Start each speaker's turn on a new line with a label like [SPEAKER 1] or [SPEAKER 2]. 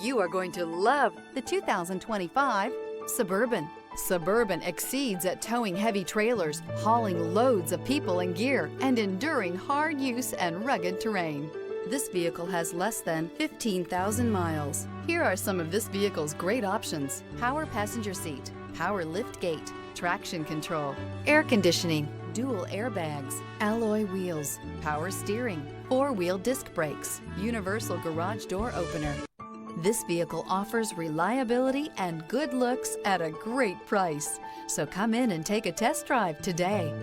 [SPEAKER 1] You are going to love the 2025 Suburban. Suburban exceeds at towing heavy trailers, hauling loads of people and gear, and enduring hard use and rugged terrain. This vehicle has less than 15,000 miles. Here are some of this vehicle's great options: power passenger seat, power lift gate, traction control, air conditioning, dual airbags, alloy wheels, power steering, four-wheel disc brakes, universal garage door opener. This vehicle offers reliability and good looks at a great price. So come in and take a test drive today.